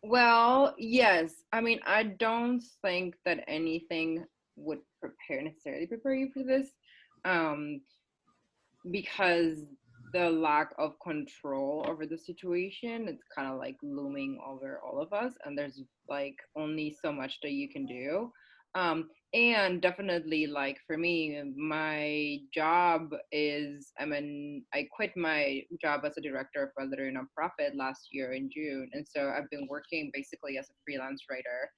Well, yes. I mean, I don't think that anything would necessarily prepare you for this, um, because the lack of control over the situation, it's kind of like looming over all of us, and there's like only so much that you can do. And definitely, like for me, my job is, I quit my job as a director of a literary nonprofit last year in June, and so I've been working basically as a freelance writer.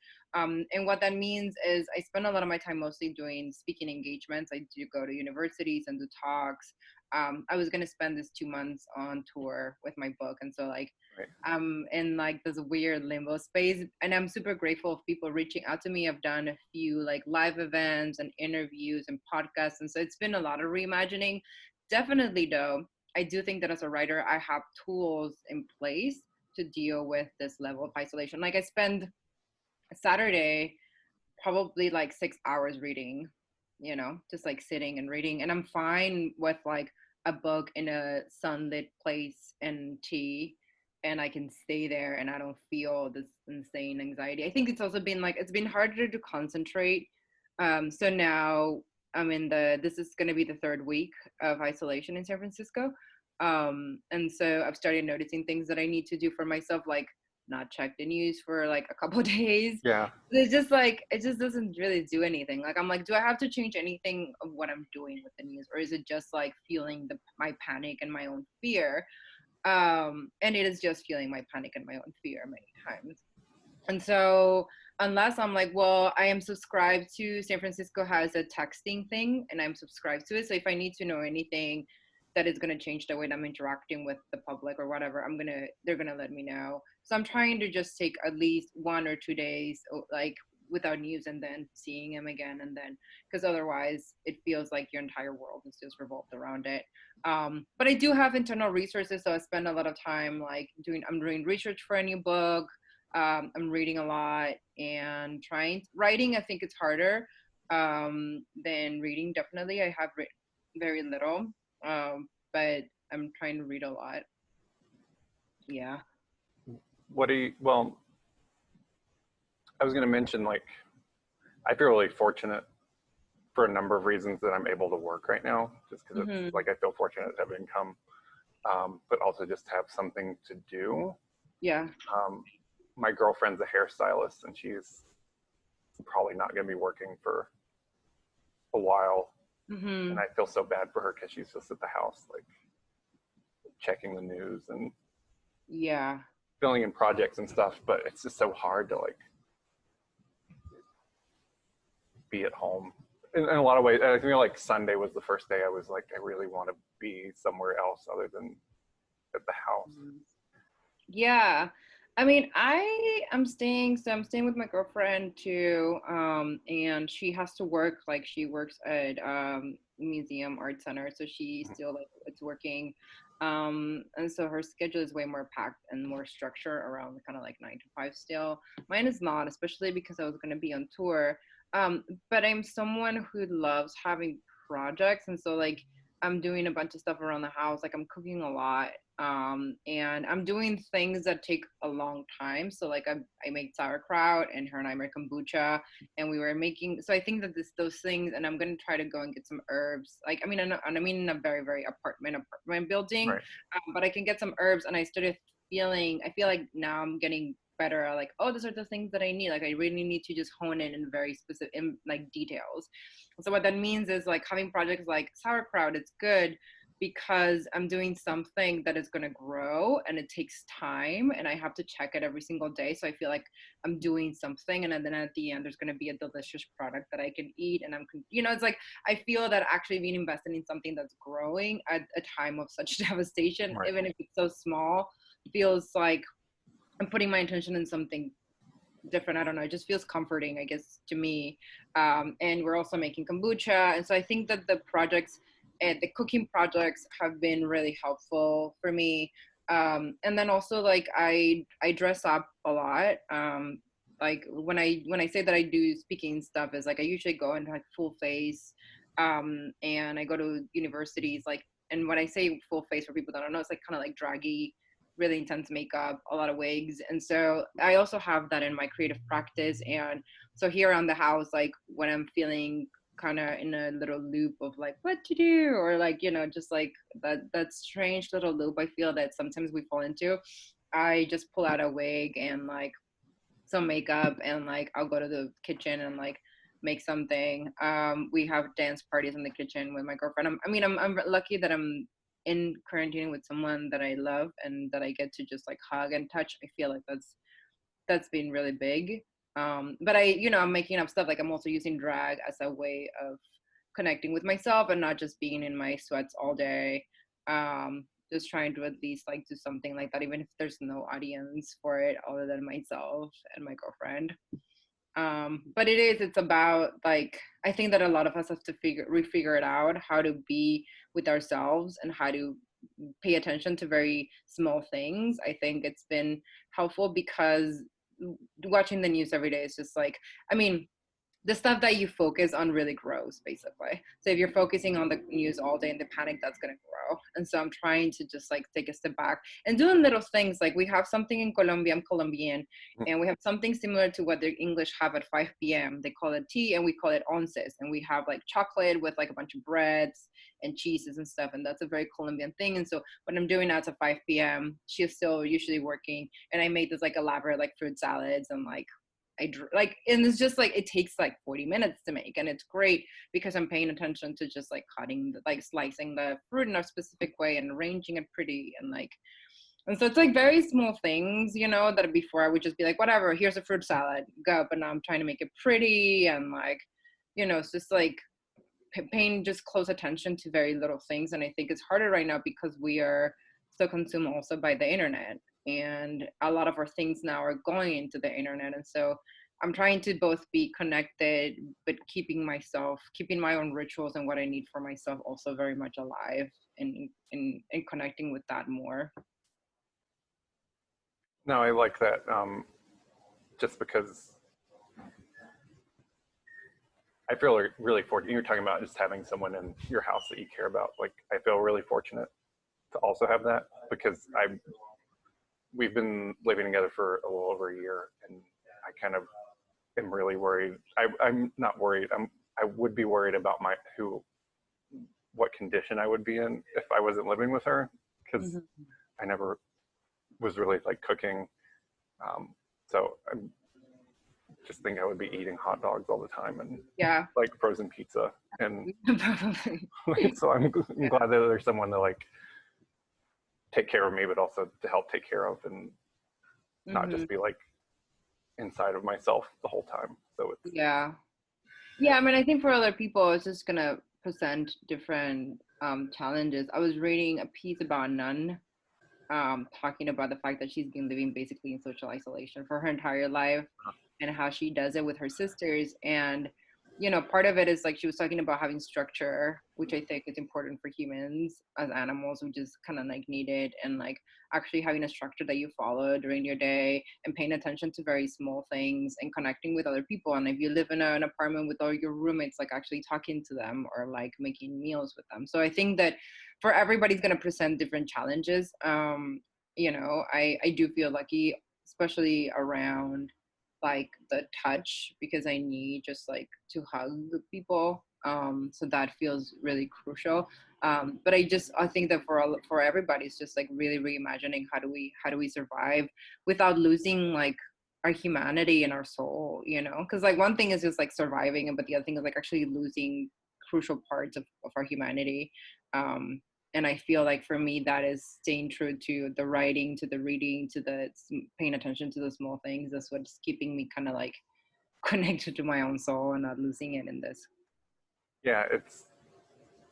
And what that means is I spend a lot of my time mostly doing speaking engagements. I do go to universities and do talks. I was gonna spend this 2 months on tour with my book, and so like Right. I'm in like this weird limbo space, and I'm super grateful of people reaching out to me. I've done a few like live events and interviews and podcasts, and so it's been a lot of reimagining. Definitely, though, I do think that as a writer, I have tools in place to deal with this level of isolation. Like I spend Saturday probably like 6 hours reading, just like sitting and reading. And I'm fine with like a book in a sunlit place and tea, and I can stay there and I don't feel this insane anxiety. I think it's also been like, it's been harder to concentrate. So now this is going to be the third week of isolation in San Francisco. And so I've started noticing things that I need to do for myself, like not check the news for like a couple of days. Yeah. It's just like, it just doesn't really do anything. Like I'm like, do I have to change anything of what I'm doing with the news, or is it just like feeling my panic and my own fear? And it is just feeling my panic and my own fear many times. And so unless I'm like, well, I am subscribed to, San Francisco has a texting thing and I'm subscribed to it. So if I need to know anything that is going to change the way that I'm interacting with the public or whatever, they're going to let me know. So I'm trying to just take at least 1 or 2 days, like without news, and then seeing him again. And then, because otherwise it feels like your entire world is just revolved around it. But I do have internal resources. So I spend a lot of time like I'm doing research for a new book. I'm reading a lot and writing. I think it's harder than reading. Definitely, I have written very little, but I'm trying to read a lot. Yeah. Well, I was going to mention, like, I feel really fortunate for a number of reasons that I'm able to work right now, just because it's Mm-hmm. like I feel fortunate to have income, but also just to have something to do. Yeah. Um, my girlfriend's a hairstylist, and she's probably not going to be working for a while. And Mm-hmm. I feel so bad for her because she's just at the house, like checking the news and Yeah. filling in projects and stuff. But it's just so hard to like be at home in a lot of ways. I feel like Sunday was the first day I was like, I really want to be somewhere else other than at the house. Mhm. Yeah. I mean, I'm staying with my girlfriend too. And she has to work, like she works at museum art center, so she still like it's working. And so her schedule is way more packed and more structured around kind of like 9 to 5 still. Mine is not, especially because I was gonna be on tour. But I'm someone who loves having projects, and so like I'm doing a bunch of stuff around the house. Like I'm cooking a lot, and I'm doing things that take a long time. So like I make sauerkraut, and her and I make kombucha, and we were making. So I think that those things, and I'm gonna try to go and get some herbs. Like I mean in a very very apartment building, Right. but I can get some herbs, and I started feeling. I feel like now I'm getting better at like, oh, those are the things that I need. Like I really need to just hone in very specific in like details. So what that means is like having projects like sauerkraut, it's good because I'm doing something that is going to grow and it takes time and I have to check it every single day. So I feel like I'm doing something, and then at the end, there's going to be a delicious product that I can eat. And it's like, I feel that actually being invested in something that's growing at a time of such devastation, Right. even if it's so small, feels like I'm putting my attention in something different. I don't know. It just feels comforting, I guess, to me. And we're also making kombucha. And so I think that the cooking projects have been really helpful for me. And then also like I dress up a lot. Like when I say that I do speaking stuff is like I usually go in like full face. And I go to universities like, and when I say full face for people that don't know, it's like kind of like draggy really intense makeup, a lot of wigs. And so I also have that in my creative practice. And so here around the house, like when I'm feeling kind of in a little loop of like what to do, or like, you know, just like that strange little loop I feel that sometimes we fall into, I just pull out a wig and like some makeup, and like I'll go to the kitchen and like make something. We have dance parties in the kitchen with my girlfriend. I'm lucky that I'm in quarantine with someone that I love and that I get to just like hug and touch. I feel like that's been really big. But I'm making up stuff. Like I'm also using drag as a way of connecting with myself and not just being in my sweats all day. Just trying to at least like do something like that, even if there's no audience for it other than myself and my girlfriend. But it's about like, I think that a lot of us have to refigure it out, how to be with ourselves and how to pay attention to very small things. I think it's been helpful because watching the news every day is just like, the stuff that you focus on really grows, basically. So if you're focusing on the news all day and the panic, that's going to grow. And so I'm trying to just like take a step back and doing little things. Like we have something in Colombia, I'm Colombian, and we have something similar to what the English have at 5 p.m. They call it tea and we call it onces. And we have like chocolate with like a bunch of breads and cheeses and stuff. And that's a very Colombian thing. And so what I'm doing now, it's at 5 p.m. She's still usually working. And I made this like elaborate like fruit salads and like, and it's just like, it takes like 40 minutes to make, and it's great because I'm paying attention to just like slicing the fruit in a specific way and arranging it pretty, and so it's like very small things, that before I would just be like, whatever, here's a fruit salad, go. But now I'm trying to make it pretty and like, it's just like paying just close attention to very little things. And I think it's harder right now because we are so consumed also by the internet, and a lot of our things now are going into the internet. And so I'm trying to both be connected, but keeping my own rituals and what I need for myself also very much alive, and connecting with that more. No, I like that. Just because I feel really fortunate. You're talking about just having someone in your house that you care about. Like I feel really fortunate to also have that, because we've been living together for a little over a year, and I kind of am really worried. I'm not worried. I would be worried about what condition I would be in if I wasn't living with her, because I never was really like cooking. So I just think I would be eating hot dogs all the time and like frozen pizza. And so I'm glad that there's someone to like take care of me, but also to help take care of, and not just be like inside of myself the whole time. So it's I think for other people it's just gonna present different challenges. I was reading a piece about a nun talking about the fact that she's been living basically in social isolation for her entire life, and how she does it with her sisters. And part of it is like she was talking about having structure, which I think is important for humans as animals, which is kind of like needed, and like actually having a structure that you follow during your day and paying attention to very small things and connecting with other people. And if you live in an apartment with all your roommates, like actually talking to them or like making meals with them. So I think that for everybody's going to present different challenges. I do feel lucky, especially around like the touch, because I need just like to hug people. So that feels really crucial. But I think that for everybody, it's just like really reimagining how do we survive without losing like our humanity and our soul, because like one thing is just like surviving, but the other thing is like actually losing crucial parts of our humanity. And I feel like for me, that is staying true to the writing, to the reading, to the paying attention to the small things. That's what's keeping me kind of like connected to my own soul and not losing it in this. Yeah, it's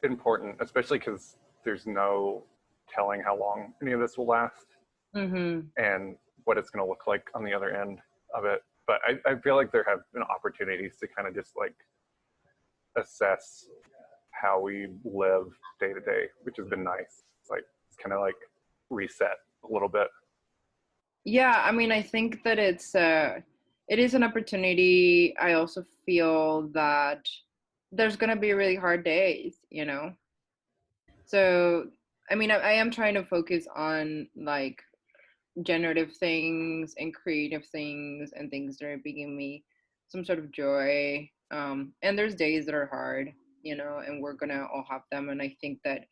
important, especially because there's no telling how long any of this will last and what it's going to look like on the other end of it. But I feel like there have been opportunities to kind of just like assess how we live day to day, which has been nice. It's kind of like reset a little bit. Yeah, I think that it is an opportunity. I also feel that there's gonna be really hard days, So I am trying to focus on like generative things and creative things and things that are bringing me some sort of joy. And there's days that are hard, you know, and we're gonna all have them. And I think that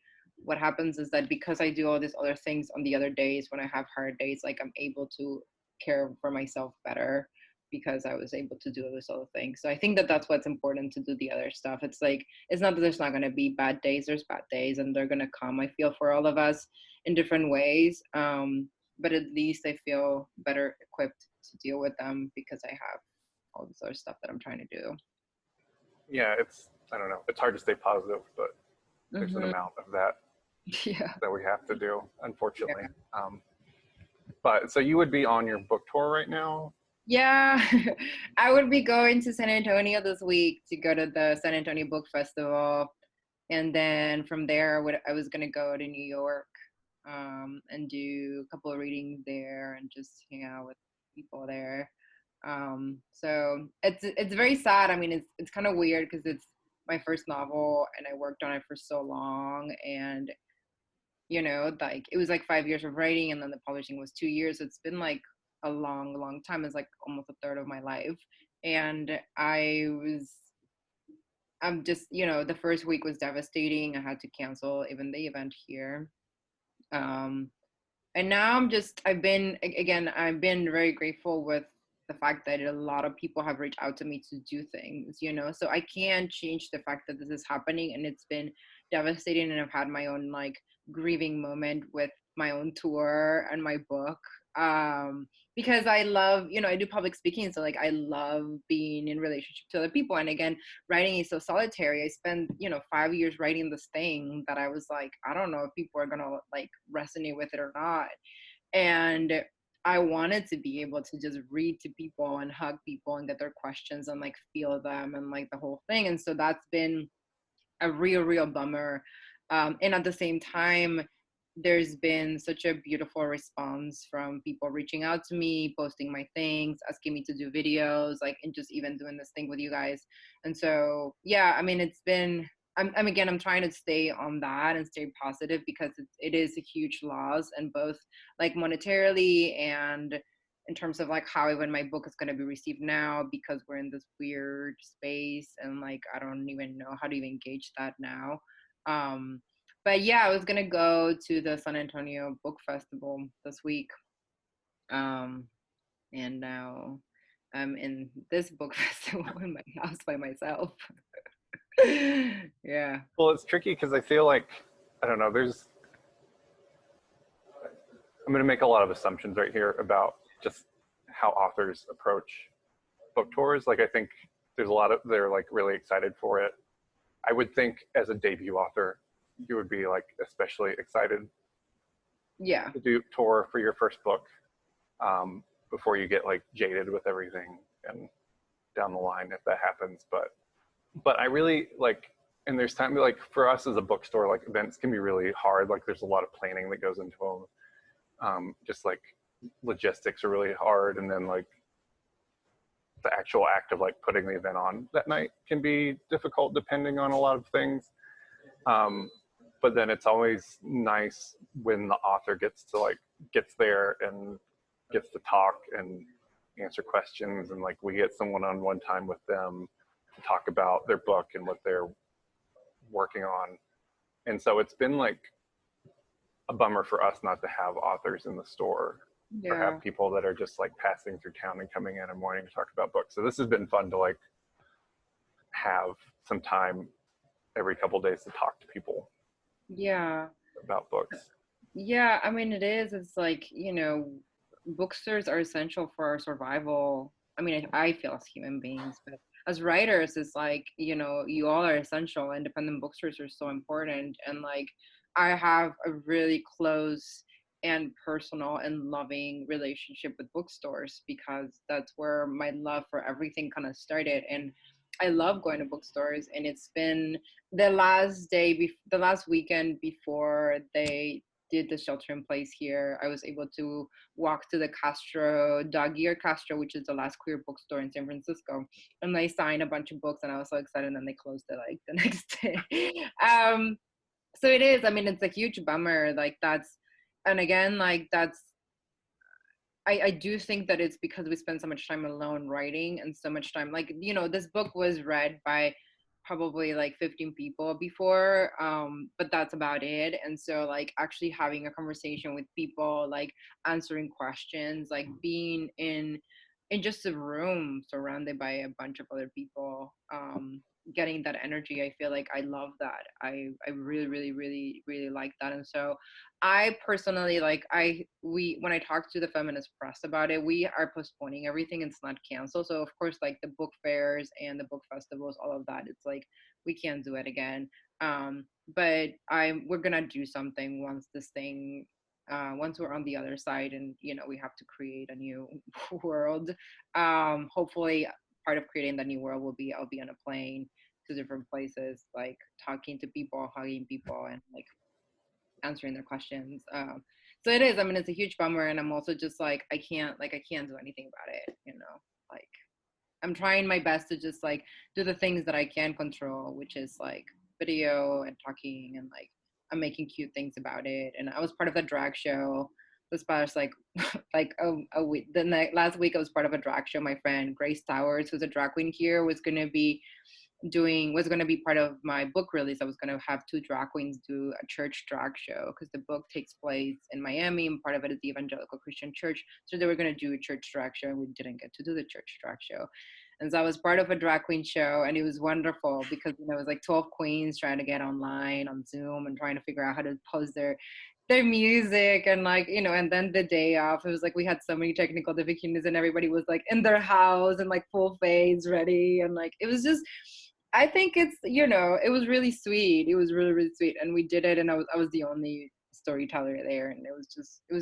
what happens is that because I do all these other things on the other days when I have hard days, like I'm able to care for myself better because I was able to do those other things. So I think that that's what's important, to do the other stuff. It's like, it's not that there's not going to be bad days. There's bad days and they're going to come, I feel, for all of us in different ways. But at least I feel better equipped to deal with them because I have all this other stuff that I'm trying to do. Yeah, I don't know, it's hard to stay positive, but there's an Mm-hmm. amount of that Yeah. that we have to do, unfortunately. Yeah. But so you would be on your book tour right now? Yeah, I would be going to San Antonio this week to go to the San Antonio Book Festival. And then from there, I was going to go to New York and do a couple of readings there and just hang out with people there. So it's very sad. I mean, it's kind of weird because it's my first novel and I worked on it for so long, and you know, like it was like 5 years of writing and then the publishing was 2 years. It's been like a long time. It's like almost a third of my life. And I'm just, you know, the first week was devastating. I had to cancel even the event here. Um, and now I've been very grateful with the fact that a lot of people have reached out to me to do things, you know, so I can't change the fact that this is happening and it's been devastating. And I've had my own like grieving moment with my own tour and my book. Um, because I love, you know, I do public speaking. So like, I love being in relationship to other people. And again, writing is so solitary. I spent, you know, 5 years writing this thing that I was like, I don't know if people are gonna like resonate with it or not. And I wanted to be able to just read to people and hug people and get their questions and like feel them and like the whole thing. And so that's been a real bummer. And at the same time, there's been such a beautiful response from people reaching out to me, posting my things, asking me to do videos, like, and just even doing this thing with you guys. And so, yeah, I mean, it's been, I'm trying to stay on that and stay positive because it is a huge loss, and both like monetarily and in terms of like how even my book is going to be received now, because we're in this weird space and like I don't even know how to even gauge that now. Um, but yeah, I was gonna go to the San Antonio Book Festival this week, um, and now I'm in this book festival in my house by myself. Yeah. Well, it's tricky because I feel like, I don't know, I'm going to make a lot of assumptions right here about just how authors approach book tours. Like, I think they're like really excited for it. I would think as a debut author, you would be like especially excited Yeah. to do tour for your first book, before you get like jaded with everything and down the line if that happens. But I really like, and there's time like for us as a bookstore, like events can be really hard. Like there's a lot of planning that goes into them. Just like logistics are really hard, and then like the actual act of like putting the event on that night can be difficult depending on a lot of things. But then it's always nice when the author gets there and gets to talk and answer questions, and like we get some one-on-one time with them to talk about their book and what they're working on. And so it's been like a bummer for us not to have authors in the store, or Yeah. have people that are just like passing through town and coming in and wanting to talk about books. So this has been fun to like have some time every couple days to talk to people Yeah. about books. Yeah, I mean, it is. It's like, you know, bookstores are essential for our survival. I mean, I feel as human beings, but as writers, it's like, you know, you all are essential. Independent bookstores are so important. And like, I have a really close and personal and loving relationship with bookstores because that's where my love for everything kind of started. And I love going to bookstores. And it's been the last weekend before they did the shelter in place here, I was able to walk to the Dog Ear Castro, which is the last queer bookstore in San Francisco. And they signed a bunch of books and I was so excited, and then they closed it like the next day. So it is, I mean, it's a huge bummer. Like and again, like I do think that it's because we spend so much time alone writing and so much time, like, you know, this book was read by probably like 15 people before, but that's about it. And so like actually having a conversation with people, like answering questions, like being in just a room surrounded by a bunch of other people, getting that energy, I feel like I love that. I really really really really like that. And so I personally, like, we when I talked to the Feminist Press about it, we are postponing everything. It's not canceled. So of course, like the book fairs and the book festivals, all of that, it's like we can't do it again. But we're gonna do something once this thing, once we're on the other side, and you know, we have to create a new world. Hopefully part of creating the new world will be I'll be on a plane to different places, like talking to people, hugging people, and like answering their questions. So it is, I mean, it's a huge bummer. And I'm also just like, I can't do anything about it, you know. Like, I'm trying my best to just like do the things that I can control, which is like video and talking, and like I'm making cute things about it. And I was part of the drag show this past like like a week. Last week I was part of a drag show. My friend Grace Towers, who's a drag queen here, was going to be part of my book release. I was going to have two drag queens do a church drag show because the book takes place in Miami and part of it is the Evangelical Christian Church. So they were going to do a church drag show and we didn't get to do the church drag show. And so I was part of a drag queen show, and it was wonderful because, you know, it was like 12 queens trying to get online on Zoom and trying to figure out how to post their music, and like, you know, and then the day off, it was like we had so many technical difficulties and everybody was like in their house and like full face ready, and like it was just, I think it's, you know, it was really sweet. It was really really sweet, and we did it, and I was the only storyteller there, and it was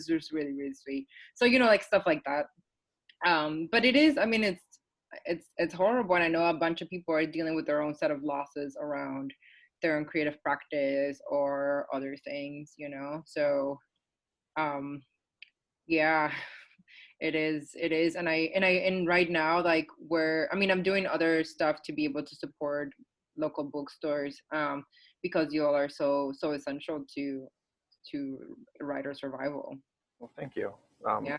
just really really sweet. So, you know, like stuff like that. But it is, I mean, it's horrible, and I know a bunch of people are dealing with their own set of losses around their own creative practice or other things, you know. So yeah, it is. And right now, like, I'm doing other stuff to be able to support local bookstores, because you all are so essential to writer survival. Well, thank you. Yeah.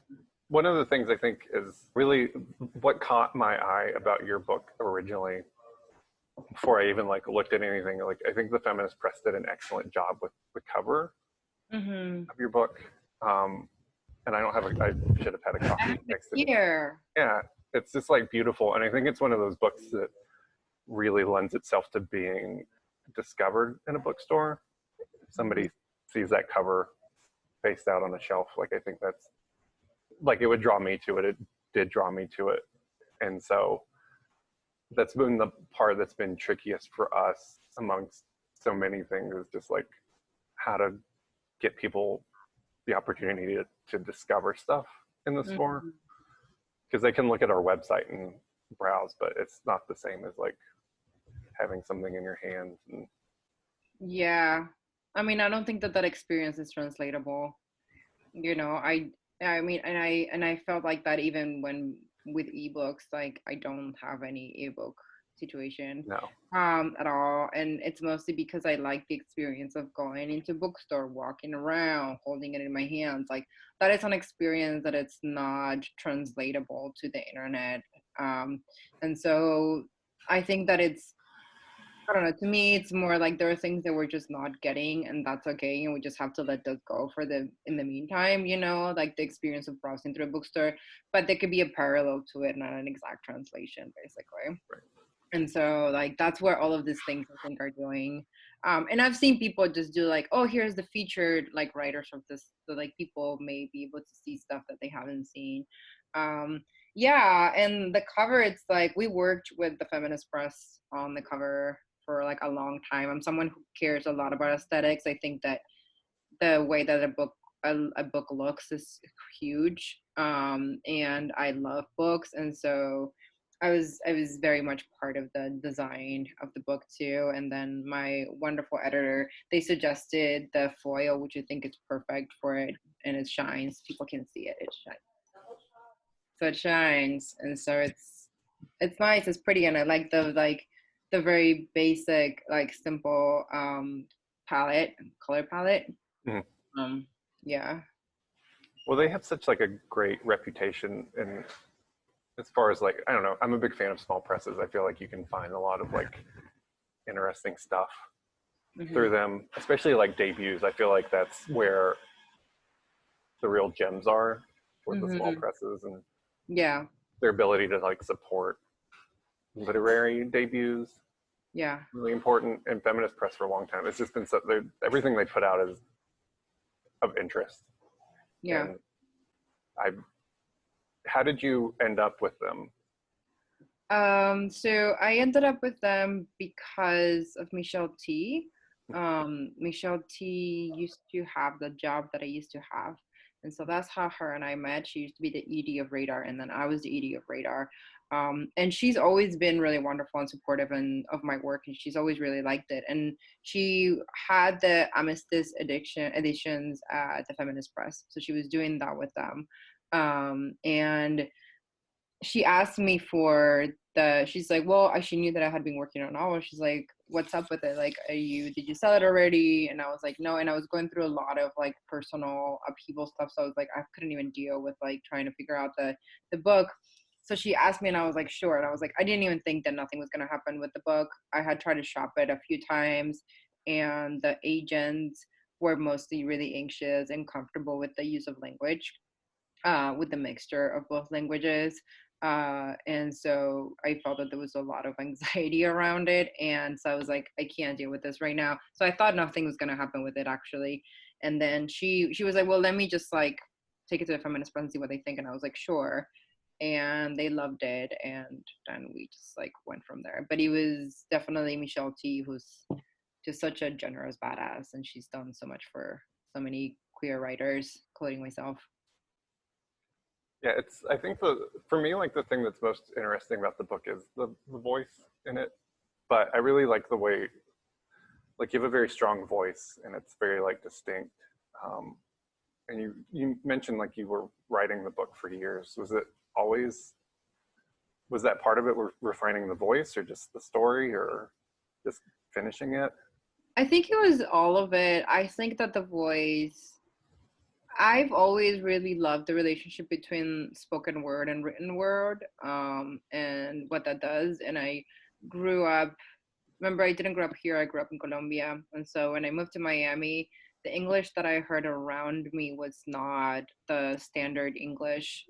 One of the things I think is really what caught my eye about your book originally, before I even like looked at anything, like I think the Feminist Press did an excellent job with the cover of your book. And I don't have I should have had a copy next to me. Here. Yeah, it's just like beautiful. And I think it's one of those books that really lends itself to being discovered in a bookstore. If somebody sees that cover faced out on a shelf, like I think that's, like, it would draw me to it. It did draw me to it. And so that's been the part that's been trickiest for us amongst so many things, is just like how to get people the opportunity to discover stuff in the store. Because they can look at our website and browse, but it's not the same as like having something in your hands. And Yeah. I mean, I don't think that experience is translatable. You know, I mean, and I felt like that even when with ebooks, like I don't have any ebook situation no. At all, and it's mostly because I like the experience of going into bookstore, walking around, holding it in my hands. Like that is an experience that it's not translatable to the internet. And so I think that it's, I don't know, to me, it's more like there are things that we're just not getting, and that's okay. And we just have to let those go in the meantime, you know, like the experience of browsing through a bookstore, but there could be a parallel to it, not an exact translation, basically. Right. And so like, that's where all of these things I think are doing. And I've seen people just do like, oh, here's the featured like writers of this. So like people may be able to see stuff that they haven't seen. Yeah. And the cover, it's like, we worked with the Feminist Press on the cover for like a long time. I'm someone who cares a lot about aesthetics. I think that the way that a book looks is huge. And I love books. And so I was very much part of the design of the book too. And then my wonderful editor, they suggested the foil, which I think is perfect for it, and it shines. People can see it. It shines. So it shines, and so it's nice. It's pretty, and I like the very basic, like simple color palette. Yeah. Well, they have such like a great reputation, and as far as like, I don't know, I'm a big fan of small presses. I feel like you can find a lot of like interesting stuff through them, especially like debuts. I feel like that's where the real gems are for the small presses, and Yeah. their ability to like support literary debuts. Yeah. Really important. And Feminist Press for a long time. It's just been so, everything they put out is of interest. Yeah. And how did you end up with them? So I ended up with them because of Michelle T. Michelle T used to have the job that I used to have. And so that's how her and I met. She used to be the ED of Radar, and then I was the ED of Radar. And she's always been really wonderful and supportive of my work, and she's always really liked it. And she had the Armistice editions at the Feminist Press, so she was doing that with them. And she asked me she's like, well, she knew that I had been working on a novel. She's like, what's up with it? Like, did you sell it already? And I was like, no. And I was going through a lot of like personal upheaval stuff. So I was like, I couldn't even deal with like trying to figure out the book. So she asked me and I was like, sure. And I was like, I didn't even think that nothing was going to happen with the book. I had tried to shop it a few times, and the agents were mostly really anxious and comfortable with the use of language, with the mixture of both languages. And so I felt that there was a lot of anxiety around it. And so I was like, I can't deal with this right now. So I thought nothing was going to happen with it, actually. And then she was like, well, let me just like take it to the Feminist Press and see what they think. And I was like, sure. And they loved it. And then we just like went from there. But it was definitely Michelle T, who's just such a generous badass. And she's done so much for so many queer writers, including myself. Yeah, I think for me, like the thing that's most interesting about the book is the voice in it. But I really like the way, like you have a very strong voice and it's very like distinct. And you mentioned like you were writing the book for years. Was that part of it, refining the voice or just the story or just finishing it? I think it was all of it. I think that the voice, I've always really loved the relationship between spoken word and written word, and what that does. And I grew up, remember, I didn't grow up here, I grew up in Colombia. And so when I moved to Miami, the English that I heard around me was not the standard English.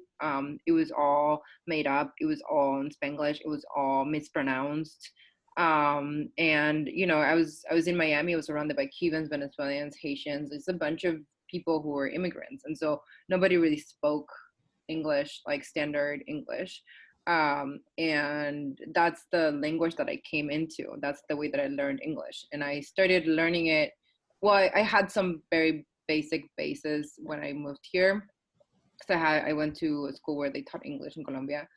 It was all made up, it was all in Spanglish, it was all mispronounced. And I was in Miami, I was surrounded by Cubans, Venezuelans, Haitians. It's a bunch of people who were immigrants, and so nobody really spoke English, like standard English. And that's the language that I came into. That's the way that I learned English, and I started learning it. Well, I had some very basic basis when I moved here, because I went to a school where they taught English in Colombia.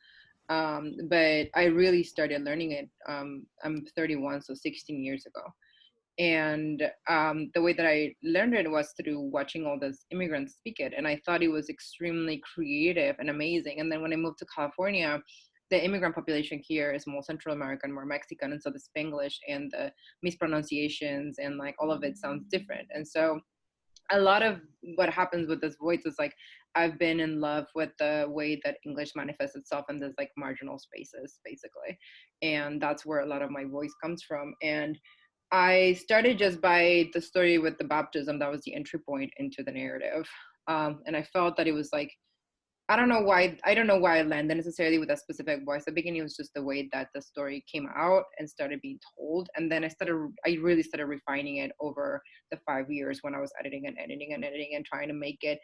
But I really started learning it. I'm 31, so 16 years ago. And the way that I learned it was through watching all those immigrants speak it. And I thought it was extremely creative and amazing. And then when I moved to California, the immigrant population here is more Central American, more Mexican. And so the Spanglish and the mispronunciations and like all of it sounds different. And so a lot of what happens with this voice is like, I've been in love with the way that English manifests itself in these like marginal spaces, basically. And that's where a lot of my voice comes from. And I started just by the story with the baptism. That was the entry point into the narrative. And I felt that it was like, I don't know why I landed necessarily with a specific voice. At the beginning, it was just the way that the story came out and started being told. And then I really started refining it over the 5 years when I was editing and trying to make it.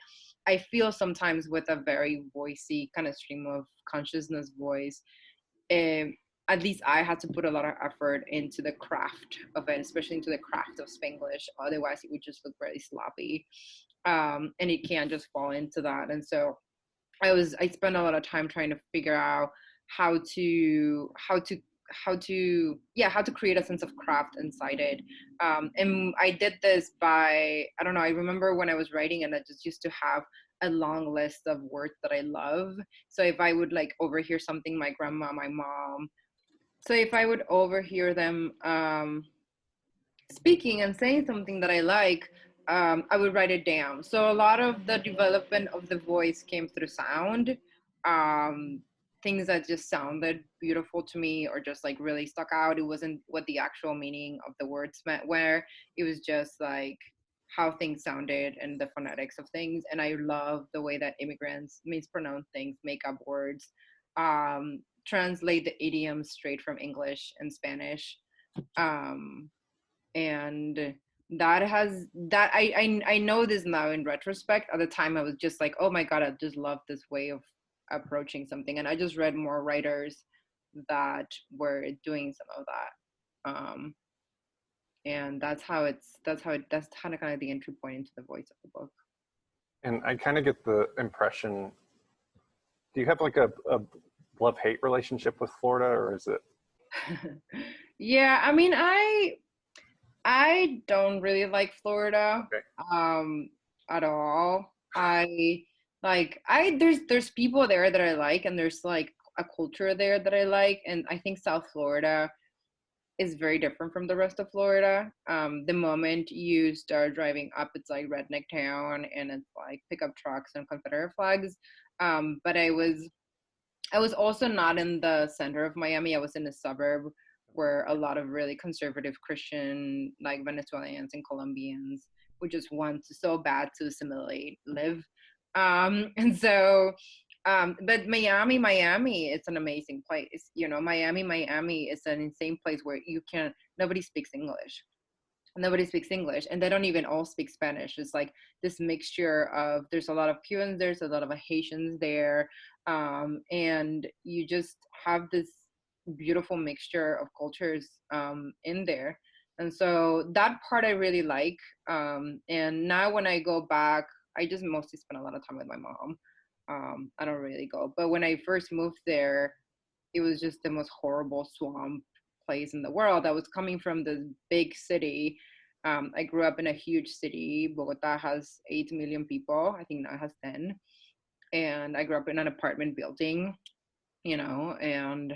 I feel sometimes with a very voicey kind of stream of consciousness voice, at least I had to put a lot of effort into the craft of it, especially into the craft of Spanglish. Otherwise, it would just look very sloppy. And it can't just fall into that. And so I spent a lot of time trying to figure out how to create a sense of craft inside it. And I did this by, I don't know, I remember when I was writing and I just used to have a long list of words that I love. So if I would like overhear something, my grandma, my mom, so if I would overhear them speaking and saying something that I like, I would write it down. So a lot of the development of the voice came through sound. Um, Things that just sounded beautiful to me or just like really stuck out. It wasn't what the actual meaning of the words meant, where it was just like how things sounded and the phonetics of things. And I love the way that immigrants mispronounce things, make up words, translate the idioms straight from English and Spanish. Um, and I know this now in retrospect. At the time I was just like, oh my god, I just love this way of approaching something, and I just read more writers that were doing some of that. And that's kind of the entry point into the voice of the book. And I kind of get the impression, do you have like a love-hate relationship with Florida, or is it? Yeah, I mean, I don't really like Florida, Okay. at all. There's people there that I like, and there's like a culture there that I like, and I think South Florida is very different from the rest of Florida. The moment you start driving up, it's like redneck town, and it's like pickup trucks and Confederate flags. But I was also not in the center of Miami. I was in a suburb where a lot of really conservative Christian, like Venezuelans and Colombians, who just want so bad to assimilate, live. And so, but Miami, it's an amazing place. You know, Miami is an insane place where nobody speaks English. Nobody speaks English, and they don't even all speak Spanish. It's like this mixture of, there's a lot of Cubans, there's a lot of Haitians there, and you just have this beautiful mixture of cultures in there. And so that part I really like. And now when I go back, I just mostly spend a lot of time with my mom. I don't really go, but when I first moved there, it was just the most horrible swamp place in the world. I was coming from this big city. I grew up in a huge city. Bogota has 8 million people. I think now it has 10. And I grew up in an apartment building, and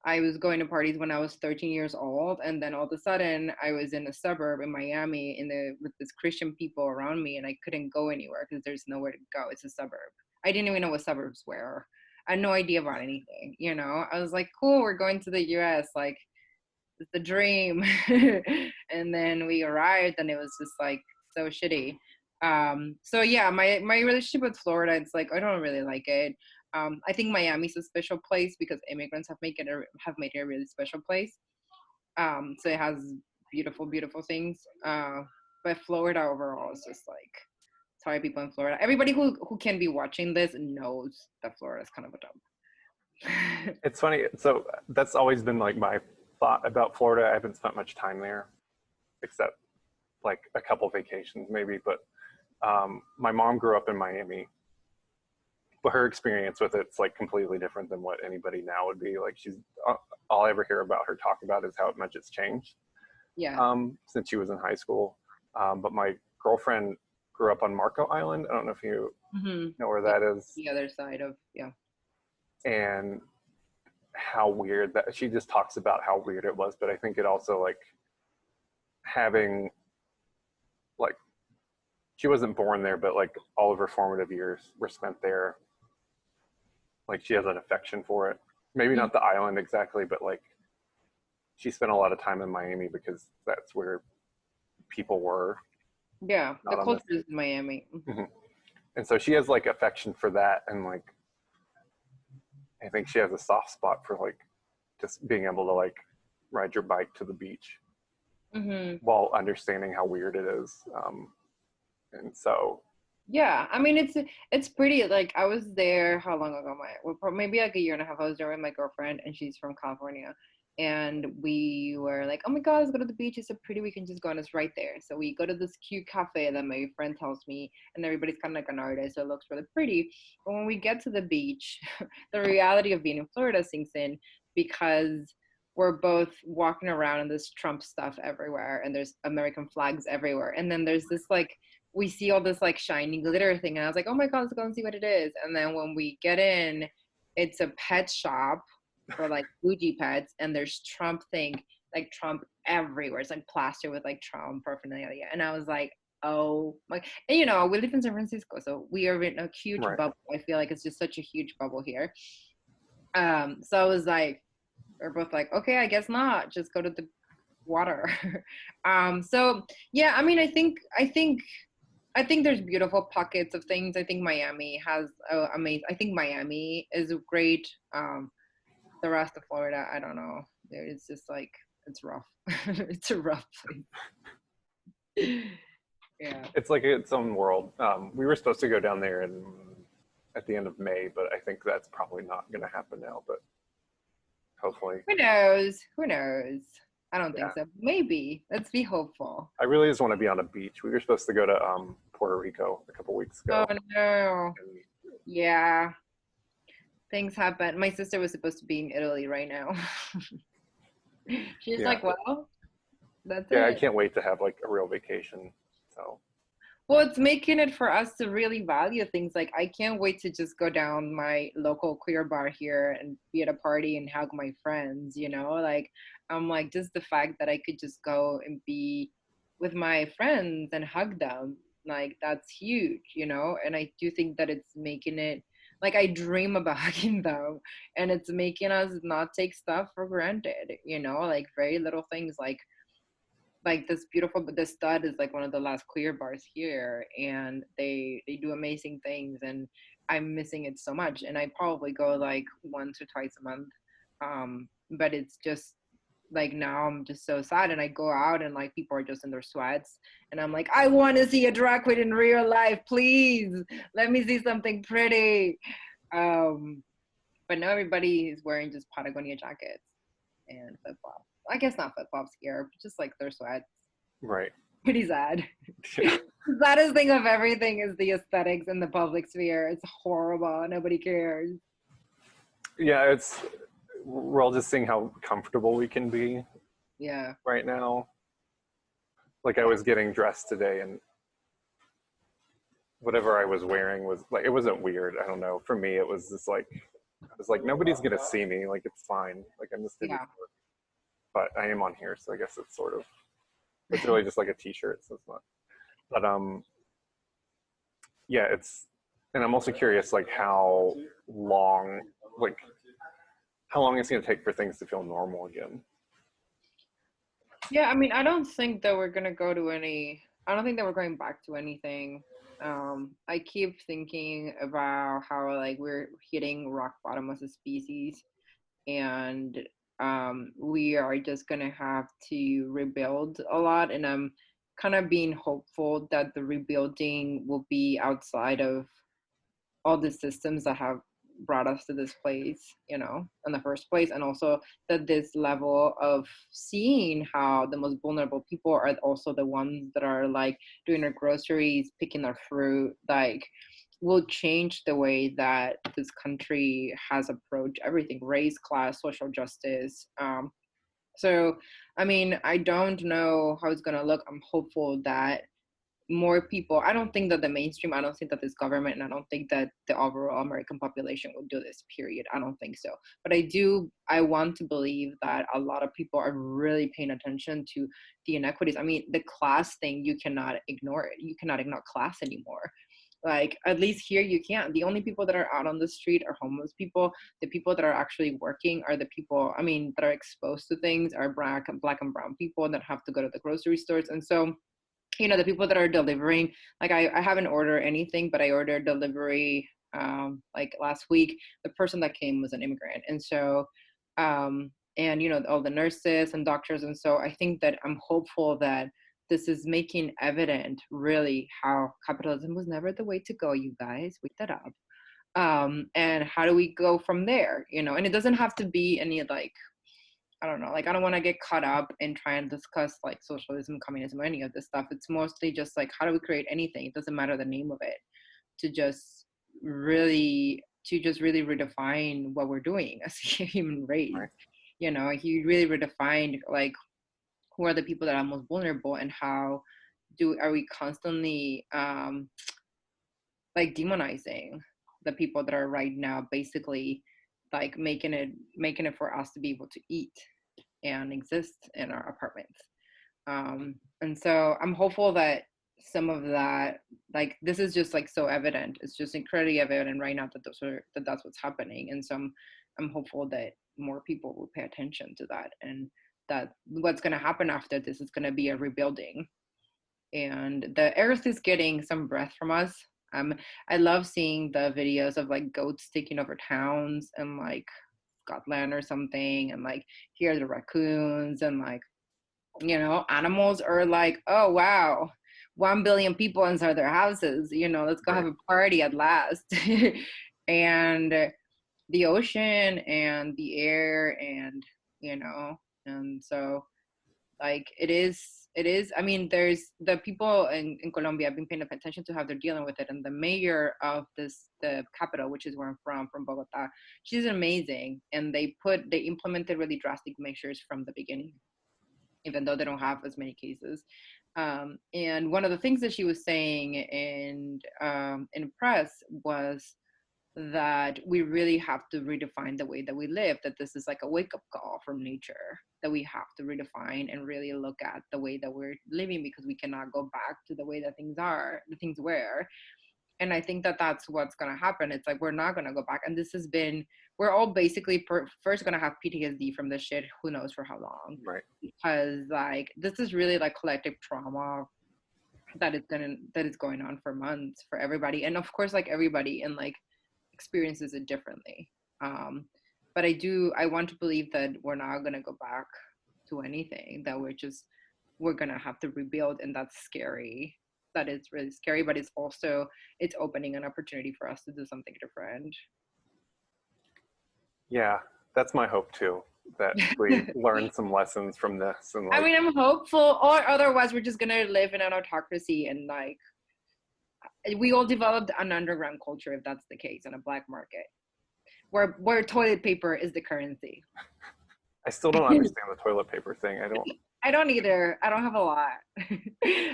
I was going to parties when I was 13 years old. And then all of a sudden I was in a suburb in Miami with this Christian people around me, and I couldn't go anywhere because there's nowhere to go. It's a suburb. I didn't even know what suburbs were. I had no idea about anything, I was like, cool, we're going to the US, like, it's the dream. And then we arrived and it was just like so shitty. So yeah, my relationship with Florida, it's like, I don't really like it. I think Miami's a special place because immigrants have made it a really special place. So it has beautiful, beautiful things. But Florida overall is just like, sorry, people in Florida. Everybody who can be watching this knows that Florida is kind of a dump. It's funny. So that's always been like my thought about Florida. I haven't spent much time there, except like a couple vacations maybe. But my mom grew up in Miami, but her experience with it's like completely different than what anybody now would be. Like, she's all I ever hear about her talk about is how much it's changed. Yeah. Since she was in high school. But my girlfriend grew up on Marco Island. I don't know if you know where that is. The other side of, yeah. And how weird that, she just talks about how weird it was. But I think it also, like, having, like, she wasn't born there, but like all of her formative years were spent there. Like, she has an affection for it. Maybe not the island exactly, but like she spent a lot of time in Miami because that's where people were. Yeah, the culture is in Miami. Mm-hmm. And so she has like affection for that, and like I think she has a soft spot for like just being able to like ride your bike to the beach while understanding how weird it is. And so yeah, I mean, it's pretty. Like, I was there, how long ago? Maybe like a year and a half. I was there with my girlfriend, and she's from California. And we were like, oh my god, let's go to the beach, it's so pretty, we can just go, and it's right there. So we go to this cute cafe that my friend tells me, and everybody's kind of like an artist, so it looks really pretty. But when we get to the beach, the reality of being in Florida sinks in, because we're both walking around and there's Trump stuff everywhere, and there's American flags everywhere, and then there's this like, we see all this like shiny glitter thing, and I was like, oh my god, let's go and see what it is. And then when we get in, it's a pet shop for like bougie pets, and there's Trump everywhere. It's like plastered with like Trump paraphernalia, and I was like, oh my, and you know, we live in San Francisco, so we are in a huge Right. bubble. I feel like it's just such a huge bubble here. So I was like, we're both like, okay, I guess not. Just go to the water. So yeah, I mean, I think there's beautiful pockets of things. I think Miami has amazing. I think Miami is great. The rest of Florida, I don't know. It's just like it's rough. It's a rough place. Yeah. It's like its own world. We were supposed to go down there at the end of May, but I think that's probably not going to happen now. But hopefully, Who knows? Who knows? I don't yeah. think so. Maybe. Let's be hopeful. I really just want to be on a beach. We were supposed to go to Puerto Rico a couple weeks ago. Oh no. And Yeah. Things happen. My sister was supposed to be in Italy right now. She's yeah, like, well, that's yeah, I it. can't wait to have like a real vacation. So Well, it's making it for us to really value things. Like, I can't wait to just go down my local queer bar here and be at a party and hug my friends, you know? Like, I'm like, just the fact that I could just go and be with my friends and hug them, like, that's huge, you know? And I do think that it's making it, like, I dream about hugging them, and it's making us not take stuff for granted, you know? Like, very little things like this beautiful, but the stud is like one of the last queer bars here, and they do amazing things, and I'm missing it so much. And I probably go like once or twice a month, but it's just like now I'm just so sad, and I go out and like people are just in their sweats, and I'm like, I want to see a drag queen in real life, please let me see something pretty. But now everybody is wearing just Patagonia jackets and flip-flops. I guess not flip-flops here, but just like their sweats. right. Pretty sad. Yeah. The saddest thing of everything is the aesthetics in the public sphere. It's horrible. Nobody cares. Yeah, we're all just seeing how comfortable we can be Yeah. right now. Like I was getting dressed today, and whatever I was wearing was like, it wasn't weird. I don't know. For me, it was just like, I was like, nobody's gonna see me. Like it's fine. Like I'm just gonna, Yeah. but I am on here, so I guess it's sort of, it's really just like a t-shirt, so it's not. But yeah, and I'm also curious, like like how long it's gonna take for things to feel normal again. Yeah, I mean, I don't think that we're gonna go to I don't think that we're going back to anything. I keep thinking about how like we're hitting rock bottom as a species, and we are just gonna have to rebuild a lot. And I'm kind of being hopeful that the rebuilding will be outside of all the systems that have brought us to this place, you know, in the first place. And also that this level of seeing how the most vulnerable people are also the ones that are like doing their groceries, picking their fruit, like will change the way that this country has approached everything, race, class, social justice. So I mean, I don't know how it's gonna look. I'm hopeful that more people, I don't think that the mainstream, I don't think that this government, and I don't think that the overall American population will do this, period. I don't think so. But I want to believe that a lot of people are really paying attention to the inequities. I mean, the class thing, you cannot ignore it. You cannot ignore class anymore. Like, at least here you can't. The only people that are out on the street are homeless people. The people that are actually working are the people, I mean, that are exposed to things are black and brown people that have to go to the grocery stores. And so, you know, the people that are delivering, like I haven't ordered anything, but I ordered delivery like last week. The person that came was an immigrant. And so, and you know, all the nurses and doctors. And so I think that I'm hopeful that this is making evident really how capitalism was never the way to go, you guys. Wake that up. And how do we go from there? You know, and it doesn't have to be any like, I don't know, like I don't want to get caught up and try and discuss like socialism, communism, or any of this stuff. It's mostly just like, how do we create anything? It doesn't matter the name of it, to just really redefine what we're doing as a human race. Right. You know, he really redefined like who are the people that are most vulnerable, and how are we constantly like demonizing the people that are right now basically like making it for us to be able to eat and exist in our apartments. And so I'm hopeful that some of that, like, this is just like so evident. It's just incredibly evident right now that that's what's happening. And so I'm hopeful that more people will pay attention to that, and that what's going to happen after this is going to be a rebuilding, and the earth is getting some breath from us. I love seeing the videos of like goats taking over towns and like Scotland or something, and like here are the raccoons, and like, you know, animals are like, oh wow, 1 billion people inside their houses, you know, let's go have a party at last. And the ocean and the air, and you know, and so like it is, I mean, there's the people in Colombia have been paying attention to how they're dealing with it, and the mayor of the capital, which is where I'm from Bogota, she's amazing, and they implemented really drastic measures from the beginning, even though they don't have as many cases. And one of the things that she was saying in press was that we really have to redefine the way that we live, that this is like a wake-up call from nature, that we have to redefine and really look at the way that we're living, because we cannot go back to the way that things were. And I think that that's what's going to happen. It's like, we're not going to go back. And this has been, we're all basically first going to have PTSD from this shit, who knows for how long. Right. Because like, this is really like collective trauma that is going on for months for everybody. And of course, like everybody and like experiences it differently. But I want to believe that we're not going to go back to anything, that we're going to have to rebuild. And that's scary. That is really scary, but it's opening an opportunity for us to do something different. Yeah, that's my hope too, that we learn some lessons from this. And like, I mean, I'm hopeful, or otherwise we're just gonna live in an autocracy, and like we all developed an underground culture, if that's the case, and a black market where toilet paper is the currency. I still don't understand the toilet paper thing. I don't either. I don't have a lot.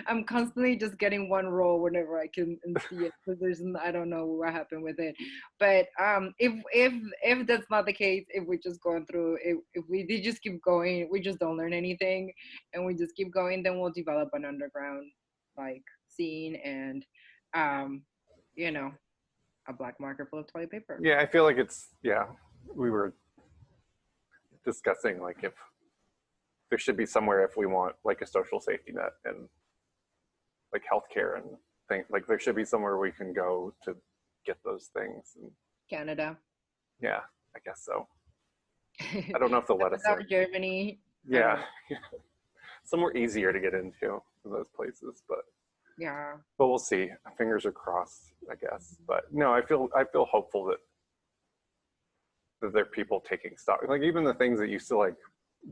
I'm constantly just getting one roll whenever I can and see it, because I don't know what happened with it. But if that's not the case, if we're just going through, if we just keep going, we just don't learn anything, and we just keep going, then we'll develop an underground like scene, and you know, a black market full of toilet paper. Yeah, I feel like we were discussing like if there should be somewhere, if we want like a social safety net and like healthcare and things, like there should be somewhere we can go to get those things. And Canada. Yeah, I guess so. I don't know if they'll let us in. Germany. Yeah. Somewhere easier to get into those places, but yeah. But we'll see. Fingers are crossed, I guess. But no, I feel hopeful that there are people taking stock. Like even the things that used to like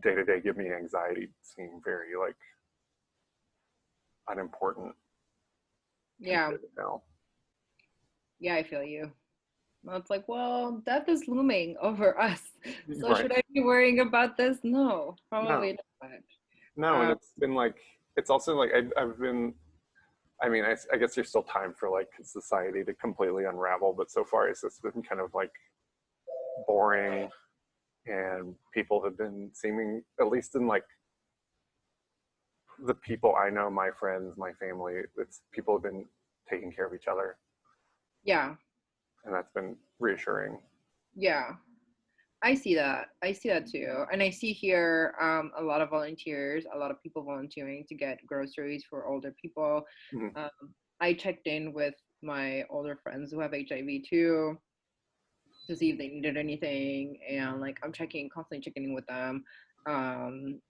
day to day give me anxiety seem very like unimportant. Yeah. Now. Yeah, I feel you. Well, it's like, well, death is looming over us. So should I be worrying about this? No, probably not. No, and it's been like, it's also like I've been, I mean, I guess there's still time for like society to completely unravel, but so far it's just been kind of like boring, and people have been seeming, at least in like the people I know, my friends, my family, people have been taking care of each other. Yeah. And that's been reassuring. Yeah. I see that too. And I see here a lot of volunteers, a lot of people volunteering to get groceries for older people. Mm-hmm. I checked in with my older friends who have HIV too, to see if they needed anything, and like I'm constantly checking in with them.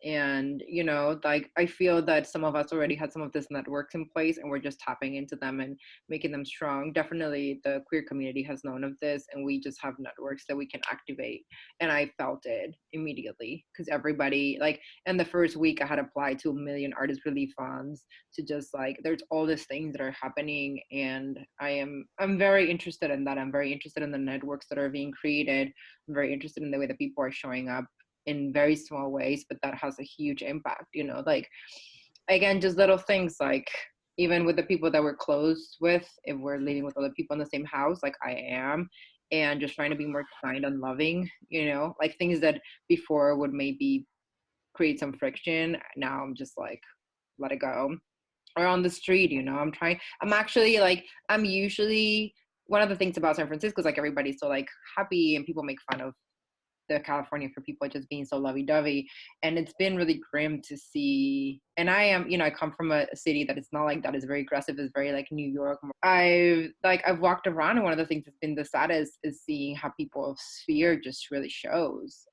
And you know, like I feel that some of us already had some of these networks in place, and we're just tapping into them and making them strong. Definitely the queer community has known of this, and we just have networks that we can activate. And I felt it immediately, because everybody, like in the first week I had applied to 1 million artist relief funds, to just like, there's all these things that are happening, and I'm very interested in that. I'm very interested in the networks that are being created. I'm very interested in the way that people are showing up in very small ways, but that has a huge impact, you know, like again, just little things, like even with the people that we're close with, if we're living with other people in the same house, like I am, and just trying to be more kind and loving, you know, like things that before would maybe create some friction, now I'm just like, let it go. or on the street, you know. I'm actually like, I'm usually, one of the things about San Francisco is like everybody's so like happy and people make fun of the California for people just being so lovey-dovey, and it's been really grim to see. And I am, you know, I come from a city that is not like that, is very aggressive, is very like New York. I've walked around, and one of the things that's been the saddest is seeing how people's fear just really shows.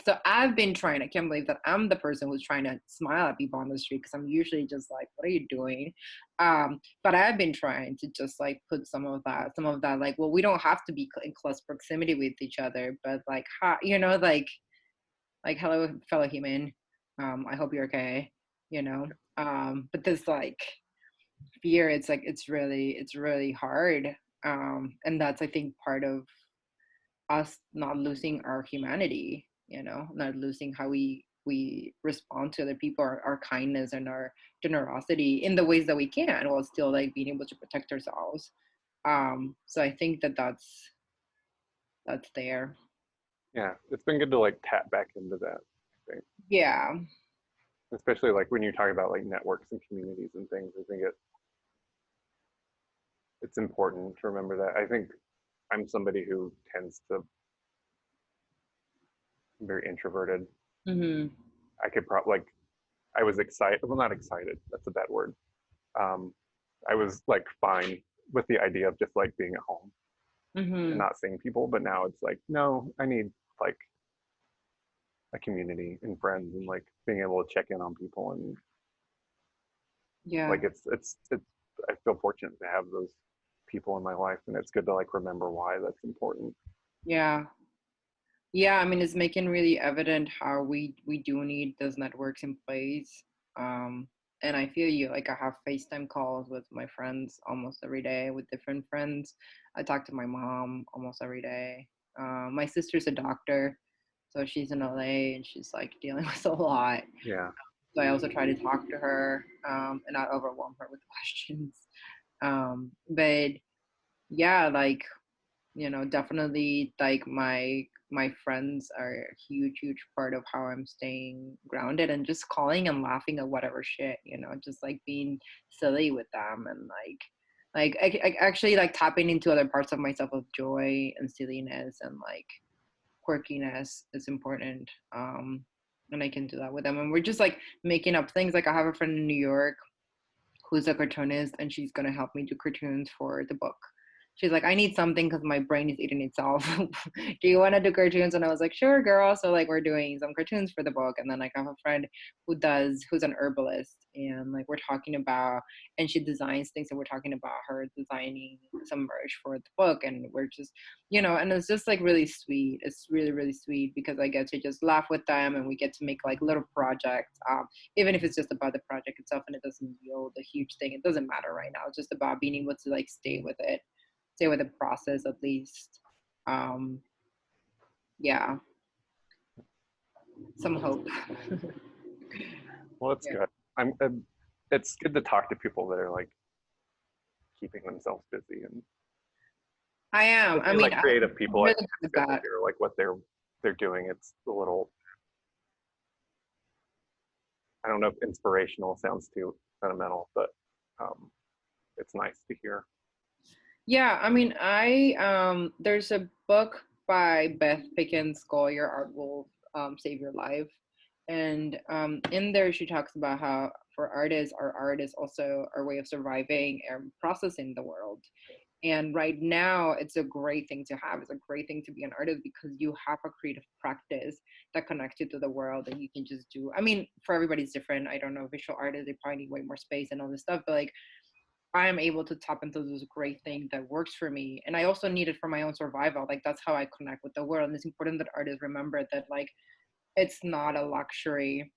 So I've been trying, I can't believe that I'm the person who's trying to smile at people on the street, because I'm usually just like, what are you doing? But I've been trying to just like put some of that, like, well, we don't have to be in close proximity with each other, but like, you know, like, hello, fellow human. I hope you're okay, you know? But this like fear, it's like, it's really hard. And that's, I think, part of us not losing our humanity, you know, not losing how we respond to other people, our kindness and our generosity in the ways that we can, while still like being able to protect ourselves. So I think that that's there. Yeah, it's been good to like tap back into that, I think. Yeah. Especially like when you're talking about like networks and communities and things, I think it's important to remember that. I think I'm somebody who tends to be very introverted. Mm-hmm. I could probably like, I was excited, well, not excited, that's a bad word. I was like fine with the idea of just like being at home and Mm-hmm. not seeing people, but now it's like, no, I need like a community and friends and like being able to check in on people, and Yeah. like it's I feel fortunate to have those people in my life, and it's good to like remember why that's important. Yeah. Yeah, I mean, it's making really evident how we do need those networks in place. Um, and I feel you. Like, I have FaceTime calls with my friends almost every day, with different friends. I talk to my mom almost every day. My sister's a doctor, so she's in LA and she's like dealing with a lot. Yeah. So I also try to talk to her, and not overwhelm her with questions. But yeah, like, you know, definitely like my friends are a huge part of how I'm staying grounded, and just calling and laughing at whatever shit, you know, just like being silly with them, and like I actually like tapping into other parts of myself of joy and silliness and like quirkiness is important. And I can do that with them, and we're just like making up things. Like, I have a friend in New York who's a cartoonist, and she's gonna help me do cartoons for the book. She's like, I need something because my brain is eating itself. Do you want to do cartoons? And I was like, sure, girl. So like, we're doing some cartoons for the book. And then like, I have a friend who's an herbalist, and like, we're talking about, and she designs things, and we're talking about her designing some merch for the book. And we're just, you know, and it's just like really sweet. It's really sweet because I get to just laugh with them, and we get to make like little projects. Even if it's just about the project itself and it doesn't yield a huge thing, it doesn't matter right now. It's just about being able to like stay with the process at least. um yeah, some hope. Well, that's Yeah, good. It's good to talk to people that are like keeping themselves busy, and I am. I especially mean, like creative I'm people. really It's good at good to that. hear like what they're doing. It's a little, I don't know if inspirational sounds too sentimental, but um, it's nice to hear. Yeah, I mean, I there's a book by Beth Pickens called Your Art Will Save Your Life. And in there she talks about how for artists, our art is also our way of surviving and processing the world. And right now, it's a great thing to have. It's a great thing to be an artist because you have a creative practice that connects you to the world that you can just do. I mean, for everybody's different. I don't know, visual artists, they probably need way more space and all this stuff, but like, I am able to tap into this great thing that works for me. And I also need it for my own survival. Like, that's how I connect with the world. And it's important that artists remember that, like, it's not a luxury.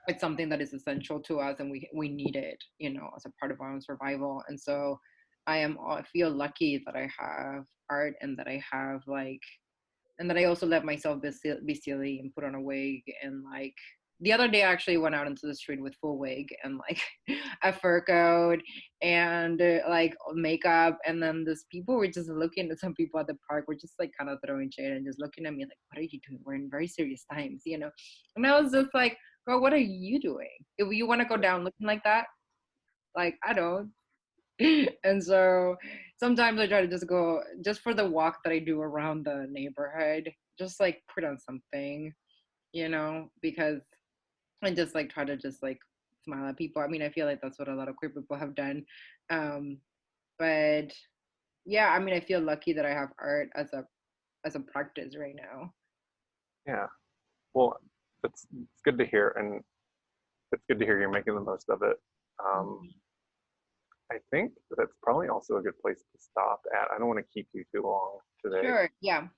It's something that is essential to us, and we need it, you know, as a part of our own survival. And so I feel lucky that I have art, and that I have like, and that I also let myself be silly and put on a wig. And like, the other day I actually went out into the street with full wig and like a fur coat and like makeup, and then these people were just looking at, some people at the park were just like kind of throwing shade and just looking at me like, what are you doing? We're in very serious times, you know. And I was just like, girl, what are you doing? If you want to go down looking like that, Like, I don't. And so sometimes I try to just go just for the walk that I do around the neighborhood, just like put on something, because I just like try to just like smile at people. I mean, I feel like that's what a lot of queer people have done. Um, but yeah, I mean, I feel lucky that I have art as a practice right now. Yeah. Well, it's good to hear, and it's good to hear you're making the most of it. Um, Mhm. I think that's probably also a good place to stop at. I don't want to keep you too long today. Sure. Yeah.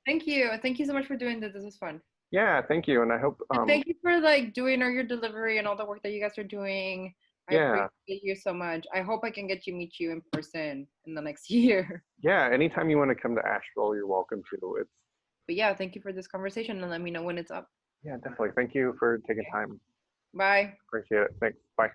Thank you. Thank you so much for doing this. This was fun. Yeah, thank you, and I hope And thank you for like doing all your delivery and all the work that you guys are doing. I yeah, appreciate you so much. I hope I can get you meet you in person in the next year. yeah. Anytime you want to come to Asheville, you're welcome to. It's But yeah, thank you for this conversation and let me know when it's up. yeah, definitely. Thank you for taking Okay. time. Bye. Appreciate it. Thanks. Bye.